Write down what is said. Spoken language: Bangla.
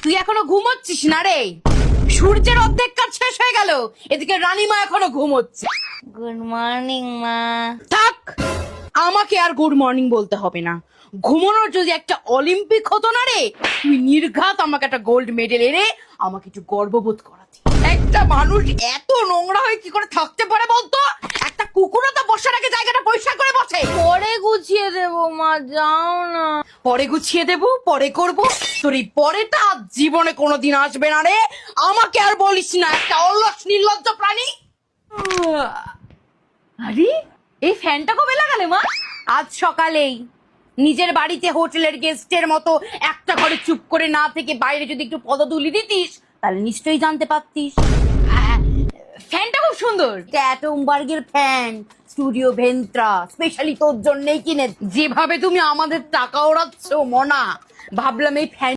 তুই এখনো ঘুমোচ্ছিস না রে? সূর্যের অর্ধেক কাজ শেষ হয়ে গেল, এদিকে রানীমা এখনো ঘুমোচ্ছে। গুড মর্নিং মা। থাক, আমাকে আর গুড মর্নিং বলতে হবে না। ঘুমানোর যদি একটা অলিম্পিক হতো না রে, তুই নির্ঘাত আমাকে একটা গোল্ড মেডেল এনে আমাকে একটু গর্ববোধ করাতি। একটা মানুষ এত নোংরা হয়ে কি করে থাকতে পারে বলতো? একটা কুকুরও তো বসার আগে জায়গাটা পরিষ্কার করে বসে। পরে গুছিয়ে দেবো মা, যাও না। পরে গুছিয়ে দেবো, পরে করব, তোর এই পরেটা আজ জীবনে কোনোদিন আসবে না রে। আমাকে আর বলিস না, একটা অলস নির্লজ্জ প্রাণী। আরে এই ফ্যানটা কবে লাগালে মা? আজ সকালেই। নিজের বাড়িতে হোটেলের গেস্টের মতো একটা ঘরে চুপ করে না থেকে বাইরে যদি একটু পদধূলি দিতিস তাহলে নিশ্চয়ই জানতে পারতিস। হ্যাঁ, ফ্যানটা খুব সুন্দর, ট্যাটুমবার্গের ফ্যান, স্টুডিও ভেন্ট্রা, স্পেশালি তোর জন্যই কিনে। যেভাবে তুমি আমাদের টাকা ওড়াচ্ছ মনা, ভাবলাম এই ফ্যান